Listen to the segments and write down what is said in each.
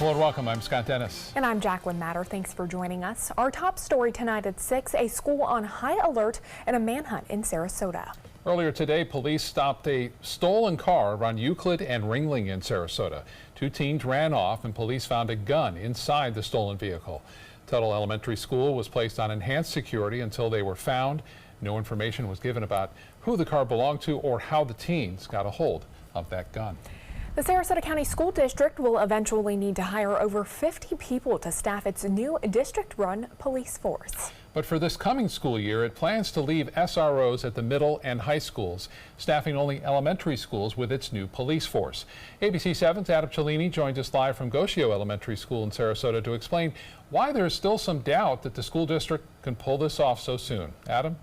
Hello and welcome. I'm Scott Dennis. And I'm Jacqueline Matter. Thanks for joining us. Our top story tonight at 6, a school on high alert and a manhunt in Sarasota. Earlier today, police stopped a stolen car around Euclid and Ringling in Sarasota. Two teens ran off and police found a gun inside the stolen vehicle. Tuttle Elementary School was placed on enhanced security until they were found. No information was given about who the car belonged to or how the teens got a hold of that gun. The Sarasota County School District will eventually need to hire over 50 people to staff its new district-run police force. But for this coming school year, it plans to leave SROs at the middle and high schools, staffing only elementary schools with its new police force. ABC 7's Adam Cellini joins us live from Goshio Elementary School in Sarasota to explain why there's still some doubt that the school district can pull this off so soon. Adam?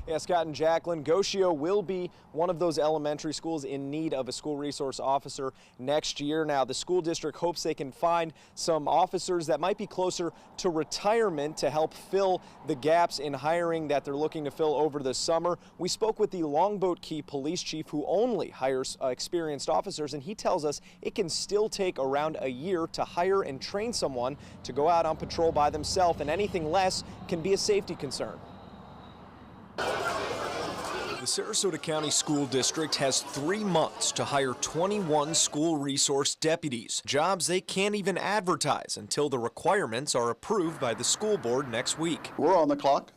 Yeah, Scott and Jacqueline, Goshio will be one of those elementary schools in need of a school resource officer next year. Now, the school district hopes they can find some officers that might be closer to retirement to help fill the gaps in hiring that they're looking to fill over the summer. We spoke with the Longboat Key police chief, who only hires experienced officers, and he tells us it can still take around a year to hire and train someone to go out on patrol by themselves, and anything less can be a safety concern. The Sarasota County School District has 3 months to hire 21 school resource deputies, jobs they can't even advertise until the requirements are approved by the school board next week. We're on the clock.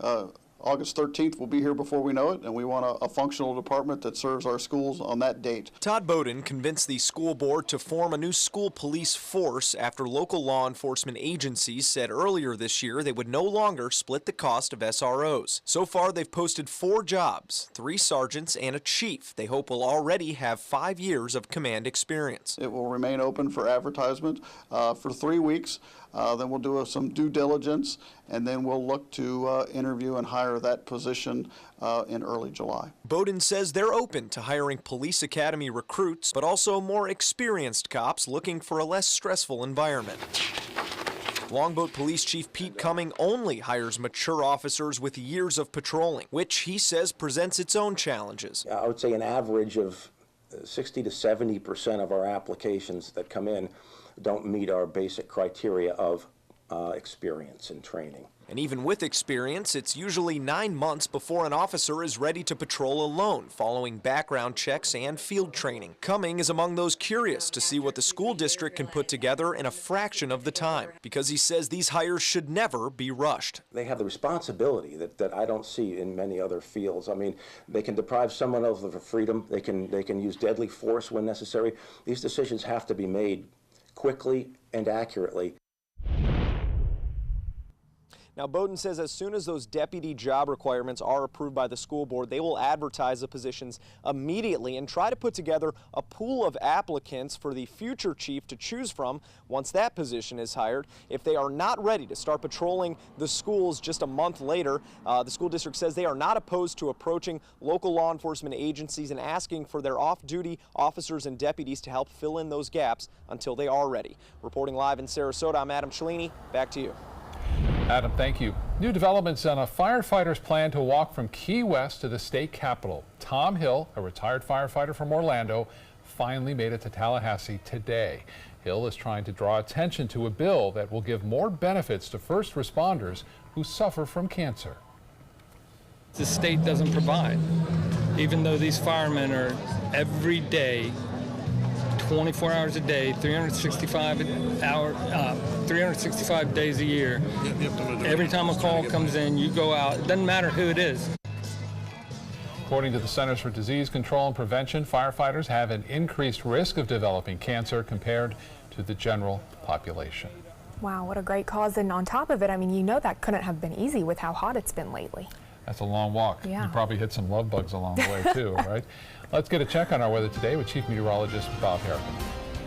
August 13th will be here before we know it, and we want a functional department that serves our schools on that date. Todd Bowden convinced the school board to form a new school police force after local law enforcement agencies said earlier this year they would no longer split the cost of SROs. So far, they've posted 4 jobs, 3 sergeants and a chief they hope will already have 5 years of command experience. It will remain open for advertisement for 3 weeks. Then we'll do some due diligence, and then we'll look to interview and hire that position in early July. Bowden says they're open to hiring police academy recruits, but also more experienced cops looking for a less stressful environment. Longboat Police Chief Pete Cumming only hires mature officers with years of patrolling, which he says presents its own challenges. I would say an average of 60 to 70% of our applications that come in don't meet our basic criteria of experience and training. And even with experience, it's usually 9 months before an officer is ready to patrol alone, following background checks and field training. Cumming is among those curious to see what the school district can put together in a fraction of the time, because he says these hires should never be rushed. They have the responsibility that I don't see in many other fields. I mean, they can deprive someone of their freedom. They can use deadly force when necessary. These decisions have to be made quickly and accurately. Now, Bowden says as soon as those deputy job requirements are approved by the school board, they will advertise the positions immediately and try to put together a pool of applicants for the future chief to choose from once that position is hired. If they are not ready to start patrolling the schools just a month later, the school district says they are not opposed to approaching local law enforcement agencies and asking for their off-duty officers and deputies to help fill in those gaps until they are ready. Reporting live in Sarasota, I'm Adam Cellini. Back to you. Adam, thank you. New developments on a firefighter's plan to walk from Key West to the state capitol. Tom Hill, a retired firefighter from Orlando, finally made it to Tallahassee today. Hill is trying to draw attention to a bill that will give more benefits to first responders who suffer from cancer. The state doesn't provide, even though these firemen are every day 24 hours a day, 365 days a year. Every time a call comes in, you go out. It doesn't matter who it is. According to the Centers for Disease Control and Prevention, firefighters have an increased risk of developing cancer compared to the general population. Wow, what a great cause. And on top of it, I mean, you know that couldn't have been easy with how hot it's been lately. That's a long walk. Yeah. You probably hit some love bugs along the way too, right? Let's get a check on our weather today with Chief Meteorologist Bob Harrigan.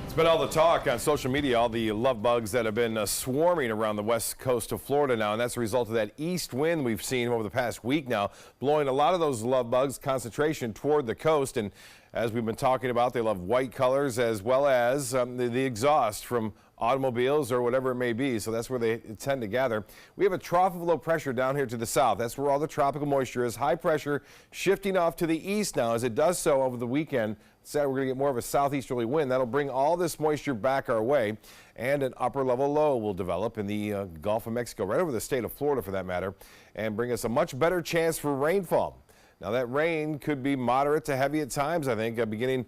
It's been all the talk on social media, all the love bugs that have been swarming around the west coast of Florida now, and that's a result of that east wind we've seen over the past week now, blowing a lot of those love bugs concentration toward the coast. And as we've been talking about, they love white colors as well as the exhaust from automobiles or whatever it may be, so that's where they tend to gather. We have a trough of low pressure down here to the south. That's where all the tropical moisture is. High pressure shifting off to the east now. As it does so over the weekend, Saturday, we're going to get more of a southeasterly wind. That'll bring all this moisture back our way, and an upper level low will develop in the Gulf of Mexico, right over the state of Florida for that matter, and bring us a much better chance for rainfall. Now, that rain could be moderate to heavy at times, I think, beginning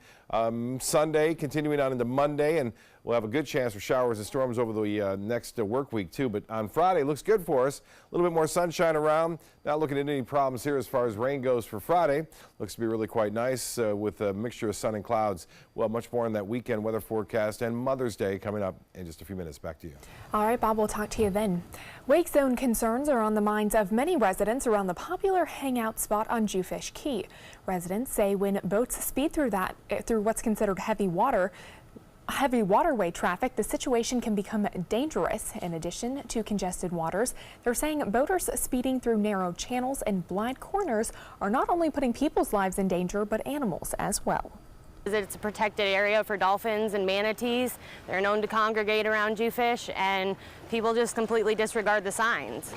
Sunday, continuing on into Monday, and we'll have a good chance for showers and storms over the next work week, too. But on Friday, looks good for us. A little bit more sunshine around. Not looking at any problems here as far as rain goes for Friday. Looks to be really quite nice with a mixture of sun and clouds. We'll have much more on that weekend weather forecast and Mother's Day coming up in just a few minutes. Back to you. All right, Bob, we'll talk to you then. Wake zone concerns are on the minds of many residents around the popular hangout spot on Jewfish Key. Residents say when boats speed through what's considered heavy waterway traffic, the situation can become dangerous. In addition to congested waters, they're saying boaters speeding through narrow channels and blind corners are not only putting people's lives in danger, but animals as well. It's a protected area for dolphins and manatees. They're known to congregate around Jewfish, and people just completely disregard the signs.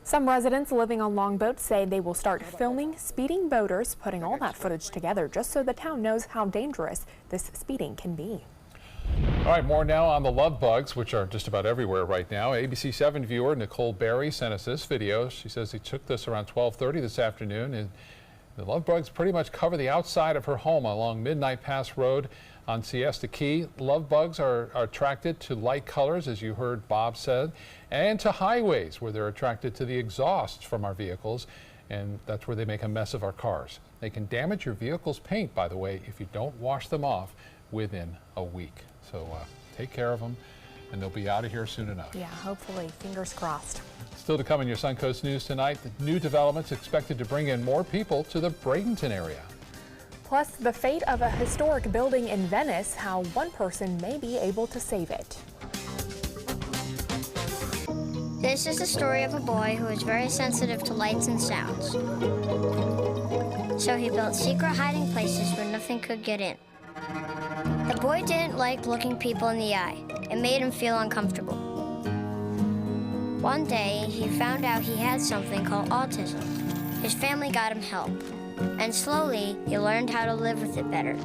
Some residents living on longboats say they will start filming speeding boaters, putting all that footage together just so the town knows how dangerous this speeding can be. All right, more now on the love bugs, which are just about everywhere right now. ABC 7 viewer Nicole Berry sent us this video. She says he took this around 12:30 this afternoon, and the love bugs pretty much cover the outside of her home along Midnight Pass Road on Siesta Key. Love bugs are attracted to light colors, as you heard Bob said, and to highways where they're attracted to the exhausts from our vehicles, and that's where they make a mess of our cars. They can damage your vehicle's paint, by the way, if you don't wash them off within a week. So take care of them, and they'll be out of here soon enough. Yeah, hopefully. Fingers crossed. Still to come in your Suncoast News tonight, the new developments expected to bring in more people to the Bradenton area. Plus, the fate of a historic building in Venice, how one person may be able to save it. This is the story of a boy who is very sensitive to lights and sounds. So he built secret hiding places where nothing could get in. The boy didn't like looking people in the eye. It made him feel uncomfortable. One day, he found out he had something called autism. His family got him help. And slowly, he learned how to live with it better.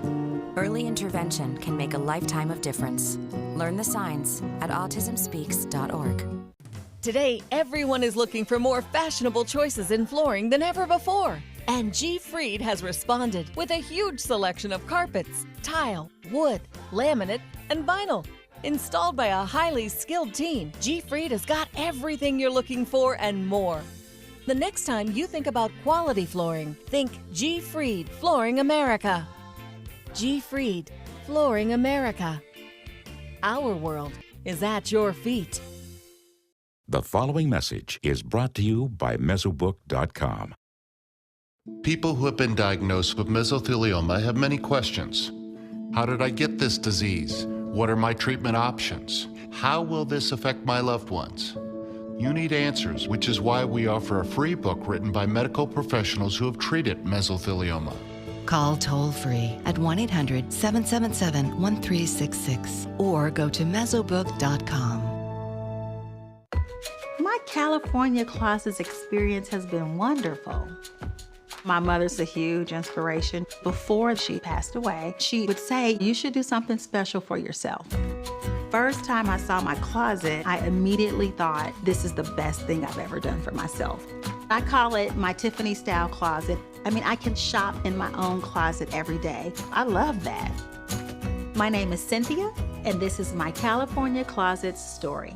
Early intervention can make a lifetime of difference. Learn the signs at autismspeaks.org. Today, everyone is looking for more fashionable choices in flooring than ever before. And G. Fried has responded with a huge selection of carpets, tile, wood, laminate, and vinyl. Installed by a highly skilled team, G. Fried has got everything you're looking for and more. The next time you think about quality flooring, think G. Fried Flooring America. G. Fried Flooring America. Our world is at your feet. The following message is brought to you by Mesobook.com. People who have been diagnosed with mesothelioma have many questions. How did I get this disease? What are my treatment options? How will this affect my loved ones? You need answers, which is why we offer a free book written by medical professionals who have treated mesothelioma. Call toll-free at 1-800-777-1366 or go to Mesobook.com. My California Closets experience has been wonderful. My mother's a huge inspiration. Before she passed away, she would say, you should do something special for yourself. First time I saw my closet, I immediately thought, this is the best thing I've ever done for myself. I call it my Tiffany style closet. I mean, I can shop in my own closet every day. I love that. My name is Cynthia, and this is my California Closets story.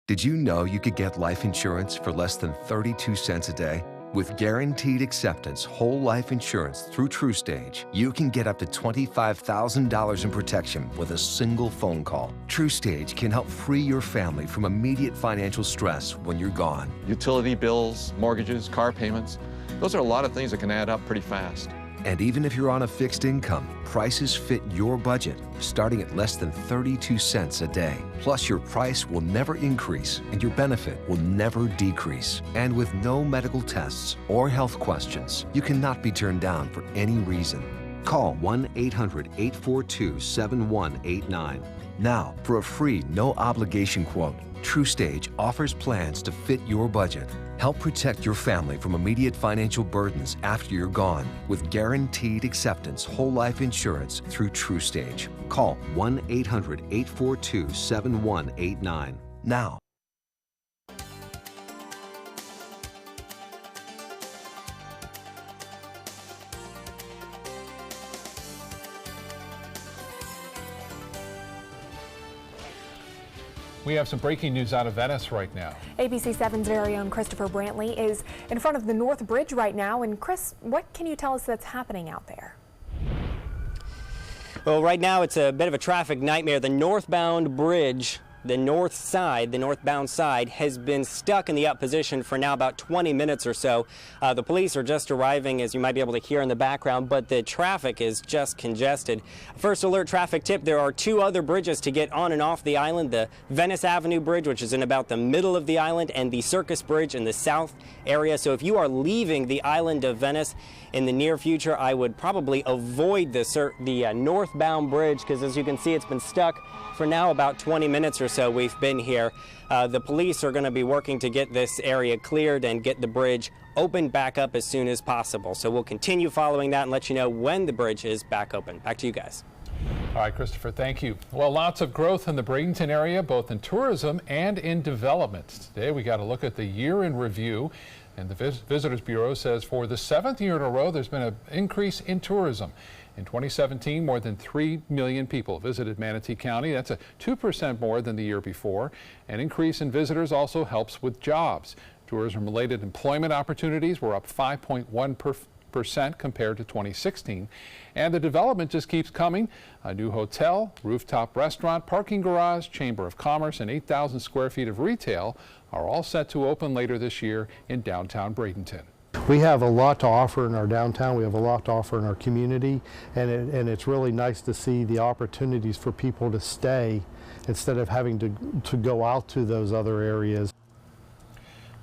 Did you know you could get life insurance for less than 32 cents a day? With Guaranteed Acceptance whole life insurance through TruStage, you can get up to $25,000 in protection with a single phone call. TruStage can help free your family from immediate financial stress when you're gone. Utility bills, mortgages, car payments, those are a lot of things that can add up pretty fast. And even if you're on a fixed income, prices fit your budget, starting at less than 32 cents a day. Plus, your price will never increase and your benefit will never decrease. And with no medical tests or health questions, you cannot be turned down for any reason. Call 1-800-842-7189. Now, for a free, no-obligation quote, TrueStage offers plans to fit your budget. Help protect your family from immediate financial burdens after you're gone with guaranteed acceptance whole life insurance through TrueStage. Call 1-800-842-7189 now. We have some breaking news out of Venice right now. ABC 7's very own Christopher Brantley is in front of the North Bridge right now. And Chris, what can you tell us that's happening out there? Well, right now it's a bit of a traffic nightmare. The northbound bridge, the north side, the northbound side, has been stuck in the up position for now about 20 minutes or so. The police are just arriving, as you might be able to hear in the background, but the traffic is just congested. First alert traffic tip, there are two other bridges to get on and off the island. The Venice Avenue Bridge, which is in about the middle of the island, and the Circus Bridge in the south area. So if you are leaving the island of Venice in the near future, I would probably avoid the northbound bridge, because as you can see, it's been stuck for now about 20 minutes or so we've been here. The police are going to be working to get this area cleared and get the bridge opened back up as soon as possible. So we'll continue following that and let you know when the bridge is back open. Back to you guys. All right, Christopher, thank you. Well, lots of growth in the Bradenton area, both in tourism and in development. Today we got a look at the year in review. And the Visitors Bureau says for the 7th year in a row, there's been an increase in tourism. In 2017, more than 3 million people visited Manatee County. That's a 2% more than the year before. An increase in visitors also helps with jobs. Tourism-related employment opportunities were up 5.1% compared to 2016. And the development just keeps coming. A new hotel, rooftop restaurant, parking garage, Chamber of Commerce, and 8,000 square feet of retail are all set to open later this year in downtown Bradenton. We have a lot to offer in our downtown. We have a lot to offer in our community, and it's really nice to see the opportunities for people to stay instead of having to go out to those other areas.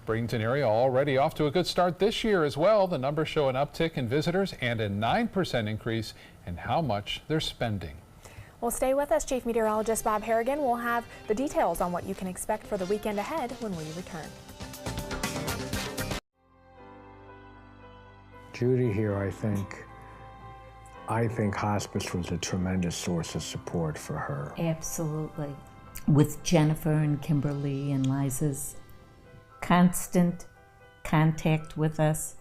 Bradenton area already off to a good start this year as well. The numbers show an uptick in visitors and a 9% increase in how much they're spending. Well, stay with us. Chief Meteorologist Bob Harrigan will have the details on what you can expect for the weekend ahead when we return. Judy here, I think hospice was a tremendous source of support for her. Absolutely. With Jennifer and Kimberly and Liza's constant contact with us,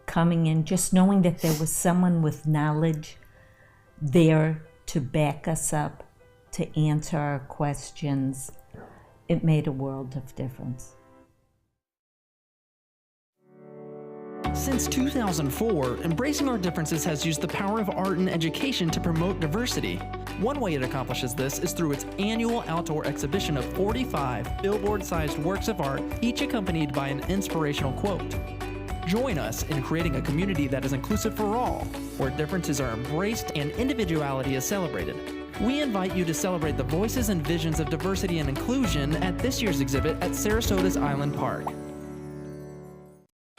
coming in, just knowing that there was someone with knowledge there to back us up, to answer our questions, it made a world of difference. Since 2004, Embracing Our Differences has used the power of art and education to promote diversity. One way it accomplishes this is through its annual outdoor exhibition of 45 billboard-sized works of art, each accompanied by an inspirational quote. Join us in creating a community that is inclusive for all, where differences are embraced and individuality is celebrated. We invite you to celebrate the voices and visions of diversity and inclusion at this year's exhibit at Sarasota's Island Park.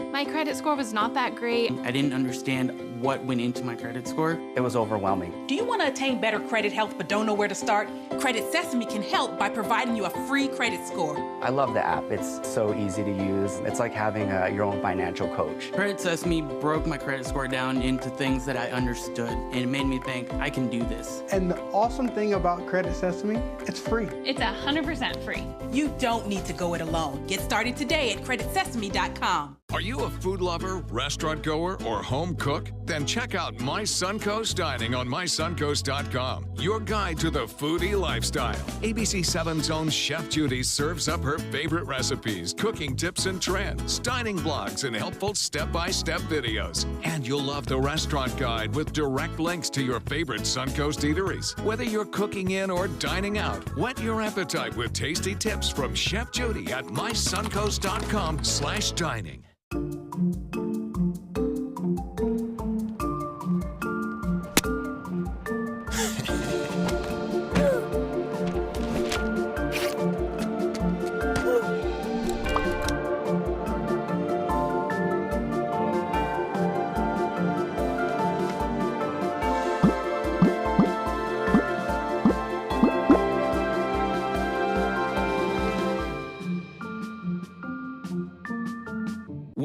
My credit score was not that great. I didn't understand what went into my credit score. It was overwhelming. Do you want to attain better credit health but don't know where to start? Credit Sesame can help by providing you a free credit score. I love the app. It's so easy to use. It's like having your own financial coach. Credit Sesame broke my credit score down into things that I understood, and it made me think, I can do this. And the awesome thing about Credit Sesame, it's free. It's 100% free. You don't need to go it alone. Get started today at creditsesame.com. Are you a food lover, restaurant goer, or home cook? Then check out My Suncoast Dining on mysuncoast.com, your guide to the foodie lifestyle. ABC 7's own Chef Judy serves up her favorite recipes, cooking tips and trends, dining blogs, and helpful step-by-step videos. And you'll love the restaurant guide with direct links to your favorite Suncoast eateries. Whether you're cooking in or dining out, whet your appetite with tasty tips from Chef Judy at mysuncoast.com/dining.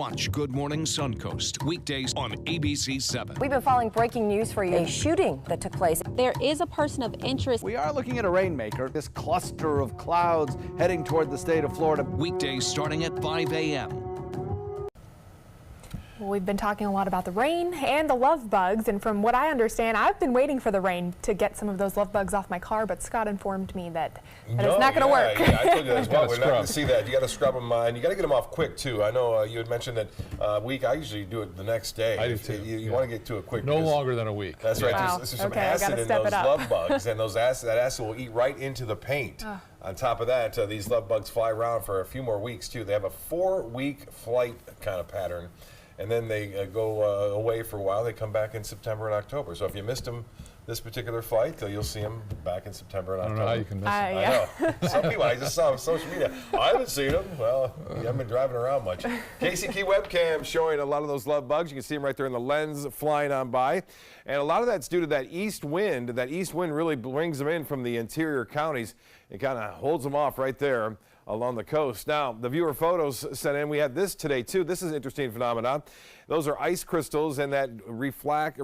Watch Good Morning Suncoast, weekdays on ABC 7. We've been following breaking news for you. A shooting that took place. There is a person of interest. We are looking at a rainmaker, this cluster of clouds heading toward the state of Florida. Weekdays starting at 5 a.m. We've been talking a lot about the rain and the love bugs, and from what I understand, I've been waiting for the rain to get some of those love bugs off my car, but Scott informed me that it's not going to work. Yeah, I told you that as well. We're not going to see that. You got to scrub them, and you got to get them off quick too. I know you had mentioned that I usually do it the next day. I do too. You want to get to it quick. No longer than a week. That's right. Wow. There's some acid in those love bugs, and that acid will eat right into the paint. On top of that, these love bugs fly around for a few more weeks too. They have a 4-week flight kind of pattern. And then they go away for a while. They come back in September and October. So if you missed them this particular flight, you'll see them back in September and October. I don't know how you can miss them. I know. Some people, I just saw on social media. I haven't seen them. Well, you haven't been driving around much. KCK webcam showing a lot of those love bugs. You can see them right there in the lens flying on by. And a lot of that's due to that east wind. That east wind really brings them in from the interior counties. It kind of holds them off right there along the coast. Now, the viewer photos sent in. We had this today, too. This is an interesting phenomenon. Those are ice crystals, and that reflects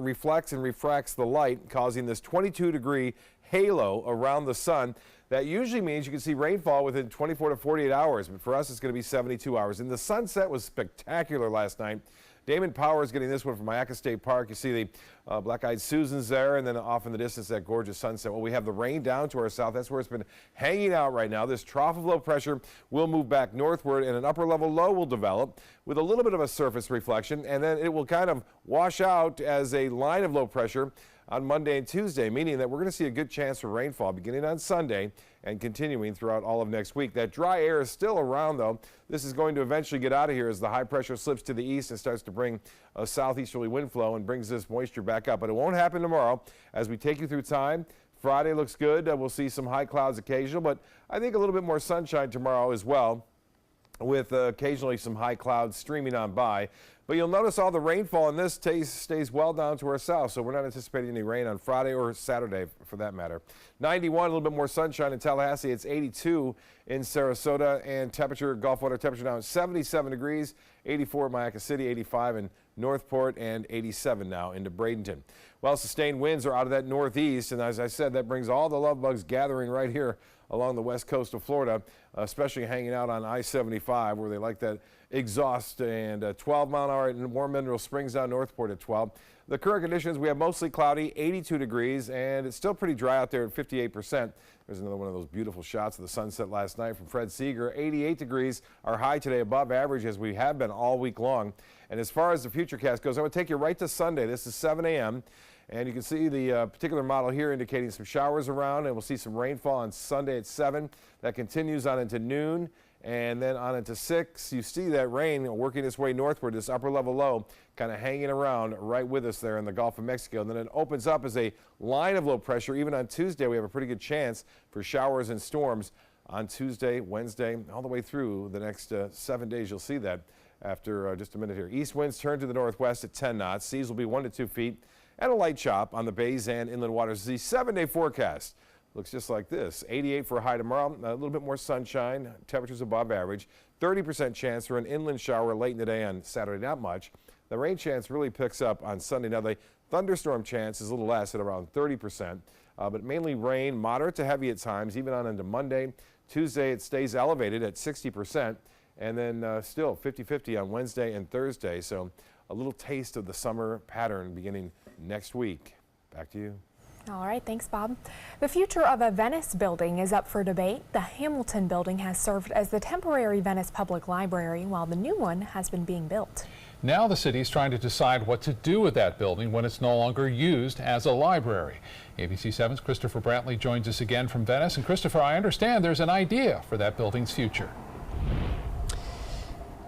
and refracts the light, causing this 22-degree halo around the sun. That usually means you can see rainfall within 24 to 48 hours, but for us, it's going to be 72 hours. And the sunset was spectacular last night. Damon Powers getting this one from Iacca State Park. You see the Black-Eyed Susans there, and then off in the distance, that gorgeous sunset. Well, we have the rain down to our south. That's where it's been hanging out right now. This trough of low pressure will move back northward, and an upper-level low will develop with a little bit of a surface reflection, and then it will kind of wash out as a line of low pressure on Monday and Tuesday, meaning that we're going to see a good chance for rainfall beginning on Sunday and continuing throughout all of next week. That dry air is still around, though. This is going to eventually get out of here as the high pressure slips to the east and starts to bring a southeasterly wind flow and brings this moisture back up. But it won't happen tomorrow as we take you through time. Friday looks good. We'll see some high clouds occasional, but I think a little bit more sunshine tomorrow as well, with occasionally some high clouds streaming on by. But you'll notice all the rainfall in this stays well down to our south, so we're not anticipating any rain on Friday or Saturday for that matter. 91, a little bit more sunshine in Tallahassee. It's 82 in Sarasota, and Gulf water temperature now at 77 degrees, 84 at Iacca City, 85 in Northport, and 87 now into Bradenton. Well, sustained winds are out of that northeast, and as I said, that brings all the love bugs gathering right here along the west coast of Florida, especially hanging out on I-75 where they like that exhaust, and 12-mile-an-hour in Warm Mineral Springs down Northport at 12. The current conditions, we have mostly cloudy, 82 degrees, and it's still pretty dry out there at 58%. There's another one of those beautiful shots of the sunset last night from Fred Seeger. 88 degrees, our high today, above average as we have been all week long. And as far as the futurecast goes, I would take you right to Sunday. This is 7 a.m. And you can see the particular model here indicating some showers around, and we'll see some rainfall on Sunday at 7. That continues on into noon, and then on into 6. You see that rain working its way northward, this upper level low kind of hanging around right with us there in the Gulf of Mexico. And then it opens up as a line of low pressure. Even on Tuesday, we have a pretty good chance for showers and storms on Tuesday, Wednesday, all the way through the next 7 days. You'll see that after just a minute here. East winds turn to the northwest at 10 knots. Seas will be 1 to 2 feet. And a light chop on the bays and inland waters. The 7-day forecast looks just like this. 88 for a high tomorrow, a little bit more sunshine, temperatures above average. 30% chance for an inland shower late in the day on Saturday, not much. The rain chance really picks up on Sunday. Now the thunderstorm chance is a little less at around 30%, but mainly rain, moderate to heavy at times, even on into Monday. Tuesday it stays elevated at 60%, and then still 50-50 on Wednesday and Thursday. So a little taste of the summer pattern beginning next week. Back to you. All right, thanks, Bob. The future of a Venice building is up for debate. The Hamilton building has served as the temporary Venice Public Library, while the new one has been being built. Now the city is trying to decide what to do with that building when it's no longer used as a library. ABC 7's Christopher Brantley joins us again from Venice. And Christopher, I understand there's an idea for that building's future.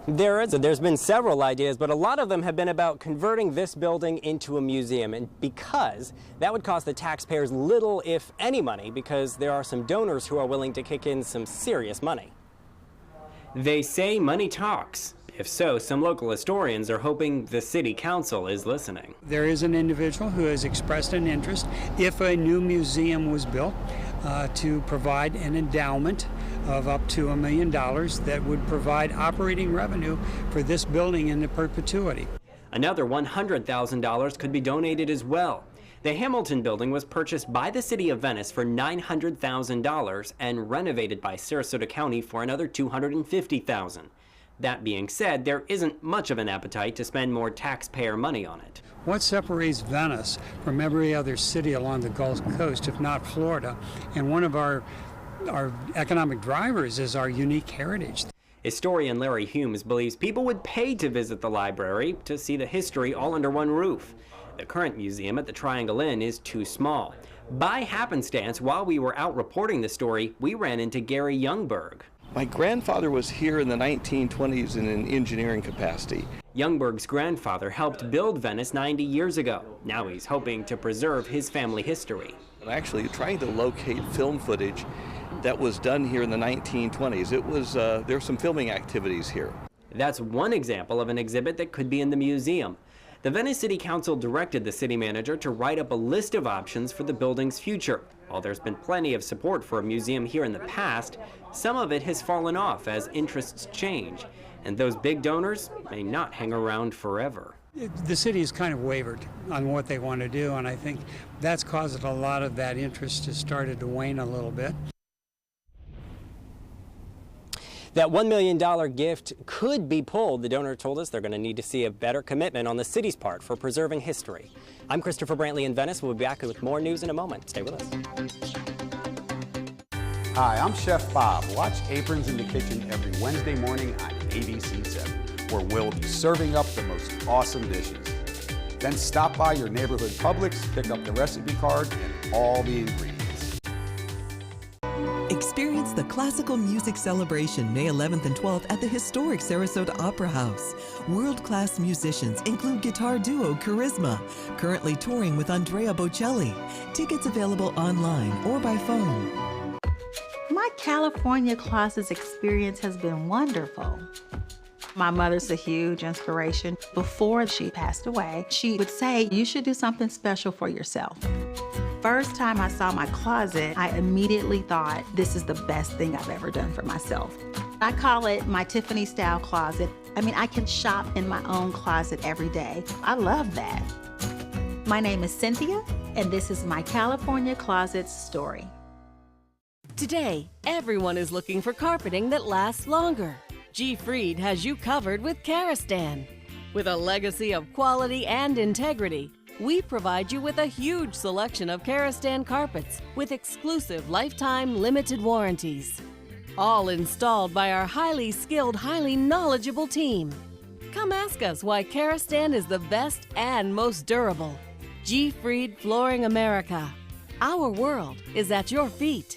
There's been several ideas, but a lot of them have been about converting this building into a museum, and because that would cost the taxpayers little, if any, money, because there are some donors who are willing to kick in some serious money. They say money talks. If so, some local historians are hoping the city council is listening. There is an individual who has expressed an interest, if a new museum was built, to provide an endowment of up to $1 million that would provide operating revenue for this building into perpetuity. Another $100,000 could be donated as well. The Hamilton building was purchased by the City of Venice for $900,000 and renovated by Sarasota County for another $250,000. That being said, there isn't much of an appetite to spend more taxpayer money on it. What separates Venice from every other city along the Gulf Coast, if not Florida, and one of our economic drivers is our unique heritage. Historian Larry Humes believes people would pay to visit the library to see the history all under one roof. The current museum at the Triangle Inn is too small. By happenstance, while we were out reporting the story, we ran into Gary Youngberg. My grandfather was here in the 1920s in an engineering capacity. Youngberg's grandfather helped build Venice 90 years ago. Now he's hoping to preserve his family history. I'm actually trying to locate film footage that was done here in the 1920s. It was, there's some filming activities here. That's one example of an exhibit that could be in the museum. The Venice City Council directed the city manager to write up a list of options for the building's future. While there's been plenty of support for a museum here in the past, some of it has fallen off as interests change, and those big donors may not hang around forever. The city has kind of wavered on what they want to do, and I think that's caused a lot of that interest to started to wane a little bit. That $1 million gift could be pulled. The donor told us they're going to need to see a better commitment on the city's part for preserving history. I'm Christopher Brantley in Venice. We'll be back with more news in a moment. Stay with us. Hi, I'm Chef Bob. Watch Aprons in the Kitchen every Wednesday morning on ABC 7, where we'll be serving up the most awesome dishes. Then stop by your neighborhood Publix, pick up the recipe card and all the ingredients. Experience the Classical Music Celebration May 11th and 12th at the historic Sarasota Opera House. World-class musicians include guitar duo Charisma, currently touring with Andrea Bocelli. Tickets available online or by phone. My California Closets experience has been wonderful. My mother's a huge inspiration. Before she passed away, she would say, you should do something special for yourself. First time I saw my closet, I immediately thought, this is the best thing I've ever done for myself. I call it my Tiffany style closet. I mean, I can shop in my own closet every day. I love that. My name is Cynthia, and this is my California Closets story. Today, everyone is looking for carpeting that lasts longer. G. Fried has you covered with Karastan. With a legacy of quality and integrity, we provide you with a huge selection of Karastan carpets with exclusive lifetime limited warranties. All installed by our highly skilled, highly knowledgeable team. Come ask us why Karastan is the best and most durable. G. Fried Flooring America. Our world is at your feet.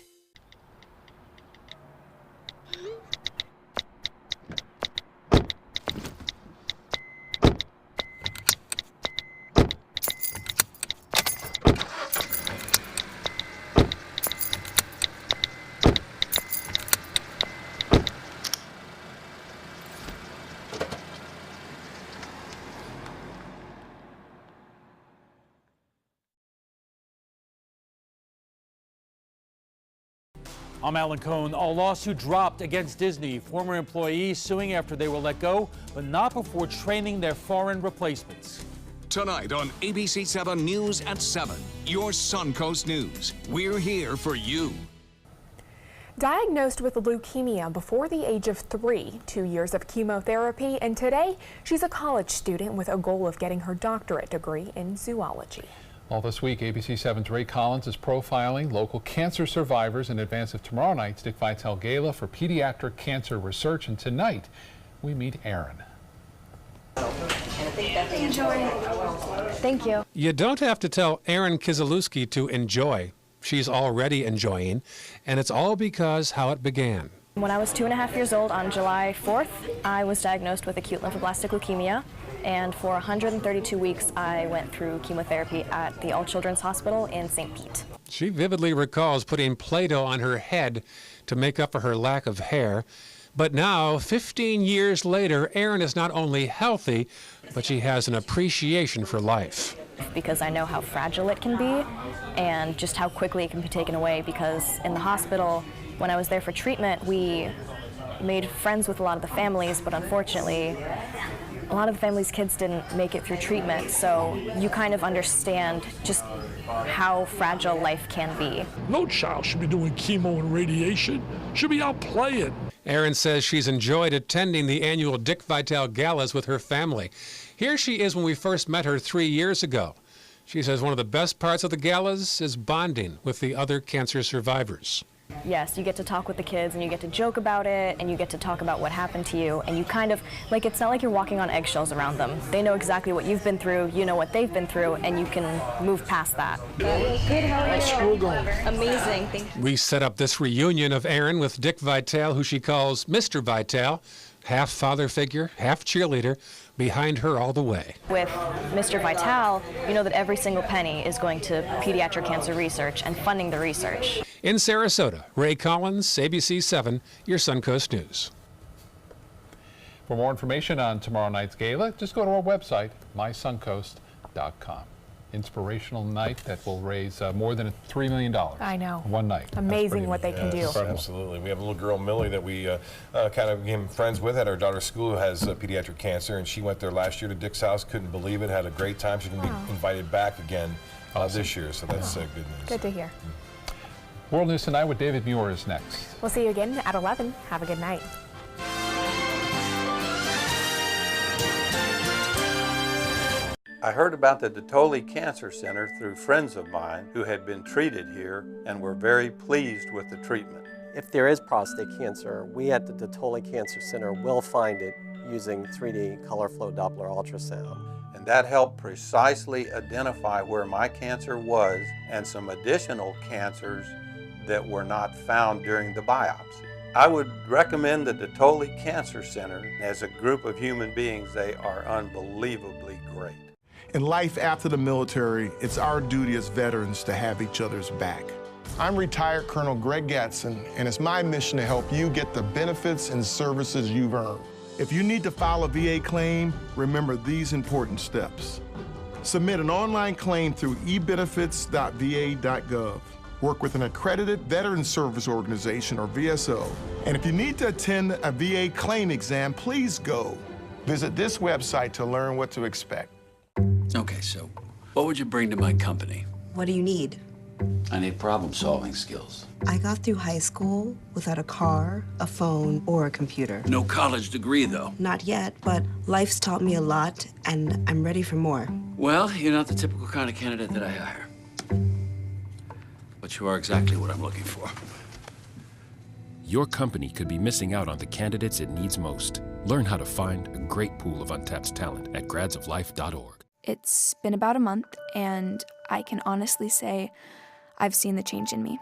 I'm Alan Cohn. A lawsuit dropped against Disney. Former employees suing after they were let go, but not before training their foreign replacements. Tonight on ABC 7 News at 7, your Suncoast News. We're here for you. Diagnosed with leukemia before the age of 3, 2 years of chemotherapy, and today she's a college student with a goal of getting her doctorate degree in zoology. Well, this week, ABC 7's Ray Collins is profiling local cancer survivors in advance of tomorrow night's Dick Vitale Gala for Pediatric Cancer Research. And tonight, we meet Erin. Enjoy. Thank you. You don't have to tell Erin Kizalewski to enjoy. She's already enjoying, and it's all because how it began. When I was 2.5 years old on July 4th, I was diagnosed with acute lymphoblastic leukemia. And for 132 weeks, I went through chemotherapy at the All Children's Hospital in St. Pete. She vividly recalls putting Play-Doh on her head to make up for her lack of hair. But now, 15 years later, Erin is not only healthy, but she has an appreciation for life. because I know how fragile it can be and just how quickly it can be taken away, because in the hospital, when I was there for treatment, we made friends with a lot of the families, but unfortunately, a lot of the families' kids didn't make it through treatment, so you kind of understand just how fragile life can be. No child should be doing chemo and radiation. Should be out playing. Erin says she's enjoyed attending the annual Dick Vitale galas with her family. Here she is when we first met her 3 years ago. She says one of the best parts of the galas is bonding with the other cancer survivors. Yes, you get to talk with the kids and you get to joke about it and you get to talk about what happened to you, and you kind of, like, it's not like you're walking on eggshells around them. They know exactly what you've been through, you know what they've been through, and you can move past that. Good, how are you? School going. Amazing, thank you. We set up this reunion of Erin with Dick Vitale, who she calls Mr. Vitale, half father figure, half cheerleader, behind her all the way. With Mr. Vitale, you know that every single penny is going to pediatric cancer research and funding the research. In Sarasota, Ray Collins, ABC 7, your Suncoast News. For more information on tomorrow night's gala, just go to our website, mysuncoast.com. Inspirational night that will raise more than $3 million. I know. One night. Amazing what they can do. Absolutely. We have a little girl, Millie, that we kind of became friends with at our daughter's school, who has pediatric cancer, and she went there last year to Dick's house, couldn't believe it, had a great time. She's going to be invited back again this year, so that's good news. Good to hear. World News Tonight with David Muir is next. We'll see you again at 11. Have a good night. I heard about the Dotole Cancer Center through friends of mine who had been treated here and were very pleased with the treatment. If there is prostate cancer, we at the Dotole Cancer Center will find it using 3D color flow Doppler ultrasound. And that helped precisely identify where my cancer was and some additional cancers that were not found during the biopsy. I would recommend the Dotole Cancer Center. As a group of human beings, they are unbelievably great. In life after the military, it's our duty as veterans to have each other's back. I'm retired Colonel Greg Gatson, and it's my mission to help you get the benefits and services you've earned. If you need to file a VA claim, remember these important steps. Submit an online claim through ebenefits.va.gov. Work with an accredited Veteran Service Organization, or VSO. And if you need to attend a VA claim exam, please go. Visit this website to learn what to expect. Okay, so what would you bring to my company? What do you need? I need problem-solving skills. I got through high school without a car, a phone, or a computer. No college degree, though. Not yet, but life's taught me a lot, and I'm ready for more. Well, you're not the typical kind of candidate that I hire. But you are exactly what I'm looking for. Your company could be missing out on the candidates it needs most. Learn how to find a great pool of untapped talent at gradsoflife.org. It's been about a month, and I can honestly say I've seen the change in me.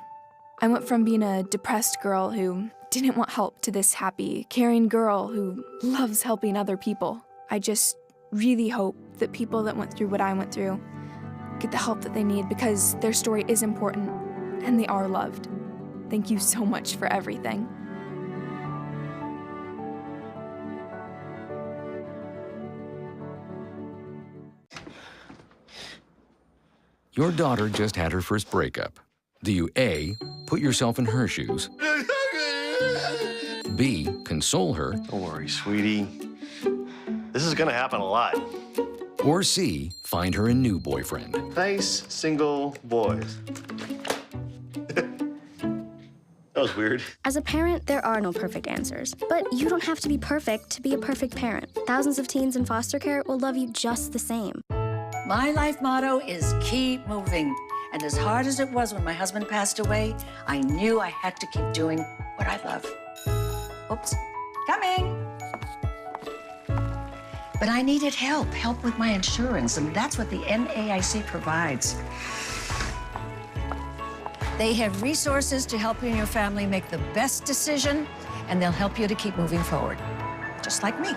I went from being a depressed girl who didn't want help to this happy, caring girl who loves helping other people. I just really hope that people that went through what I went through get the help that they need, because their story is important and they are loved. Thank you so much for everything. Your daughter just had her first breakup. Do you A, put yourself in her shoes? B, console her? Don't worry, sweetie. This is gonna happen a lot. Or C, find her a new boyfriend? Nice, single boys. That was weird. As a parent, there are no perfect answers. But you don't have to be perfect to be a perfect parent. Thousands of teens in foster care will love you just the same. My life motto is keep moving. And as hard as it was when my husband passed away, I knew I had to keep doing what I love. Oops, coming. But I needed help with my insurance, and that's what the NAIC provides. They have resources to help you and your family make the best decision, and they'll help you to keep moving forward, just like me.